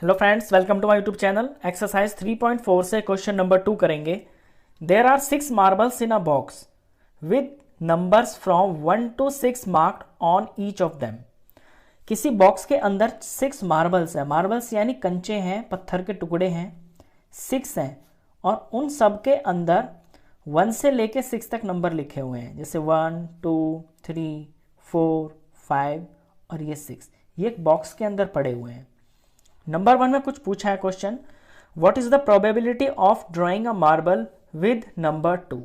Hello friends, welcome to my YouTube channel. Exercise 3.4 से question number 2 करेंगे। There are 6 marbles in a box with numbers from 1 to 6 marked on each of them. किसी box के अंदर 6 marbles है। Marbles यानी कंचे हैं, पत्थर के टुकड़े हैं, 6 हैं और उन सब के अंदर 1 से लेके 6 तक नंबर लिखे हुए हैं, जैसे 1 2 3 4 5 और ये 6। ये एक बॉक्स के अंदर पड़े हुए हैं। नंबर 1 में कुछ पूछा है question, what is the probability of drawing a marble with number 2।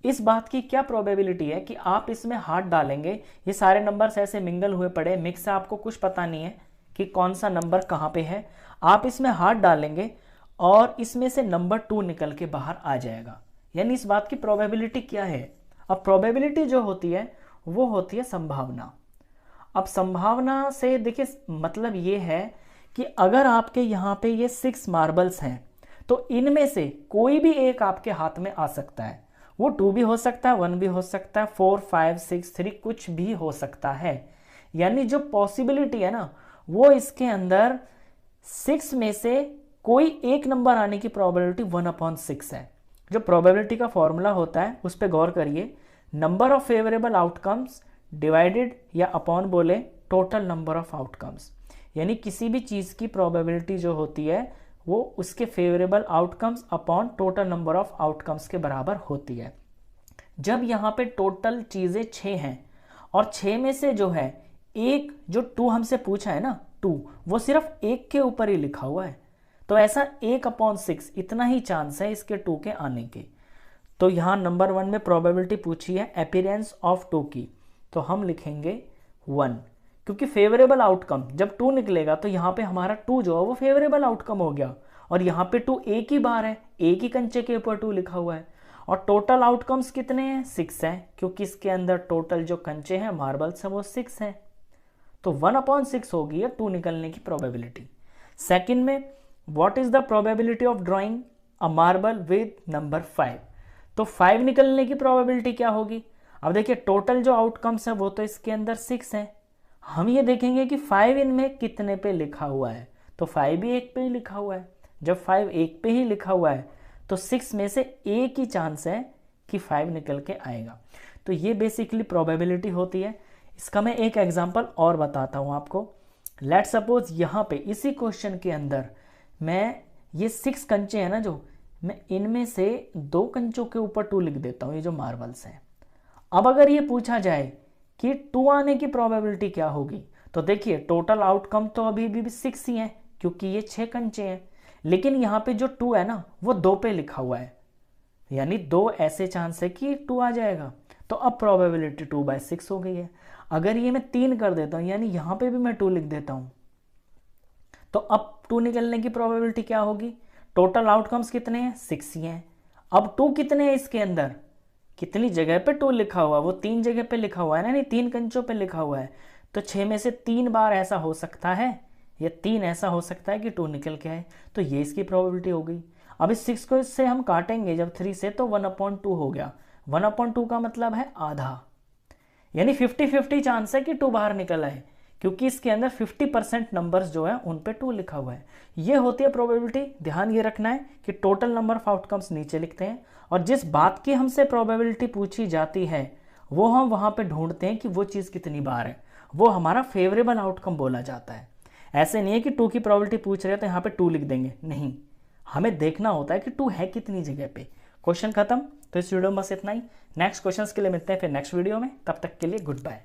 इस बात की क्या प्रोबेबिलिटी है कि आप इसमें हाथ डालेंगे, ये सारे नंबर्स ऐसे मिंगल हुए पड़े, मिक्स है, आपको कुछ पता नहीं है कि कौन सा नंबर कहाँ पे है। आप इसमें हाथ डालेंगे और इसमें से नंबर 2 निकल के बाहर आ जाएगा, यानी इस बात की प्रोबेबिलिटी क्या है। अब प्रोबेबिलिटी जो होती है वो होती है संभावना। अब संभावना से देखिए मतलब ये है कि अगर आपके यहाँ पे ये 6 मार्बल्स हैं तो इनमें से कोई भी एक आपके हाथ में आ सकता है। वो 2 भी हो सकता है, 1 भी हो सकता है, 4 5 6 3 कुछ भी हो सकता है। यानी जो पॉसिबिलिटी है ना, वो इसके अंदर 6 में से कोई एक नंबर आने की प्रोबेबिलिटी 1/6 है। जो प्रोबेबिलिटी का फॉर्मूला होता है उस पर गौर करिए। Number of favourable outcomes divided या अपॉन बोले टोटल नंबर ऑफ आउटकम्स, यानी किसी भी चीज़ की प्रोबेबिलिटी जो होती है वो उसके favourable outcomes upon total number of outcomes के बराबर होती है। जब यहाँ पे टोटल चीज़ें 6 हैं और 6 में से जो है एक, जो 2 हमसे पूछा है ना 2, वो सिर्फ एक के ऊपर ही लिखा हुआ है, तो ऐसा 1/6 इतना ही चांस है इसके 2 के आने के। तो यहाँ नंबर 1 में प्रोबेबिलिटी पूछी है अपीयरेंस ऑफ 2 की, तो हम लिखेंगे 1, क्योंकि फेवरेबल आउटकम जब 2 निकलेगा तो यहाँ पे हमारा 2 जो है वो फेवरेबल आउटकम हो गया, और यहाँ पे 2 एक ही बार है, एक ही कंचे के ऊपर 2 लिखा हुआ है। और टोटल आउटकम्स कितने हैं? 6 हैं, क्योंकि इसके अंदर टोटल जो कंचे हैं मार्बल्स हैं वो 6 हैं। तो 1/6 होगी है 2 निकलने की प्रोबेबिलिटी। सेकेंड में what is the probability of drawing a marble with number 5। तो 5 निकलने की प्रोबेबिलिटी क्या होगी? अब देखिए टोटल जो आउटकम्स है वो तो इसके अंदर 6 हैं, हम ये देखेंगे कि 5 इनमें कितने पे लिखा हुआ है, तो 5 भी एक पे ही लिखा हुआ है। जब 5 एक पे ही लिखा हुआ है तो 6 में से एक ही चांस है कि 5 निकल के आएगा। तो ये बेसिकली प्रोबेबिलिटी होती है। इसका मैं एक एग्जांपल और बताता हूँ आपको। लेट सपोज यहाँ पे इसी क्वेश्चन के अंदर मैं ये 6 कंचे हैं ना, जो मैं इनमें से 2 कंचों के ऊपर 2 लिख देता हूँ, ये जो मार्बल्स हैं। अब अगर ये पूछा जाए कि 2 आने की प्रोबेबिलिटी क्या होगी, तो देखिए टोटल आउटकम तो अभी भी 6 ही है, क्योंकि ये 6 कंचे हैं, लेकिन यहाँ पे जो 2 है ना वो 2 पे लिखा हुआ है, यानी 2 ऐसे चांस है कि 2 आ जाएगा। तो अब प्रोबेबिलिटी 2/6 हो गई है। अगर ये मैं 3 कर देता हूँ, यानी यहाँ पे भी मैं 2 लिख देता हूँ, तो अब 2 निकलने की प्रोबेबिलिटी क्या होगी? टोटल आउटकम्स कितने हैं? 6 ही हैं। अब 2 कितने हैं इसके अंदर, कितनी जगह पे 2 लिखा हुआ है? वो 3 जगह पे लिखा हुआ है ना, नहीं 3 कंचों पे लिखा हुआ है। तो 6 में से 3 बार ऐसा हो सकता है, या 3 ऐसा हो सकता है कि 2 निकल के आए, तो ये इसकी प्रोबेबिलिटी हो गई। अब इस 6 को इससे हम काटेंगे जब 3 से, तो 1/2 हो गया। 1/2 का मतलब है आधा, यानी 50-50 चांस है कि 2 बाहर निकल आए, क्योंकि इसके अंदर 50% नंबर्स जो है उन पे 2 लिखा हुआ है। ये होती है प्रोबेबिलिटी। ध्यान ये रखना है कि टोटल नंबर ऑफ आउटकम्स नीचे लिखते हैं, और जिस बात की हमसे प्रोबेबिलिटी पूछी जाती है वो हम वहाँ पे ढूंढते हैं कि वो चीज़ कितनी बार है, वो हमारा फेवरेबल आउटकम बोला जाता है। ऐसे नहीं है कि 2 की प्रोबेबिलिटी पूछ रहे हैं तो यहाँ पे 2 लिख देंगे, नहीं, हमें देखना होता है कि 2 है कितनी जगह पे। क्वेश्चन खत्म। तो इस वीडियो में बस इतना ही। नेक्स्ट क्वेश्चन के लिए मिलते हैं फिर नेक्स्ट वीडियो में, तब तक के लिए गुड बाय।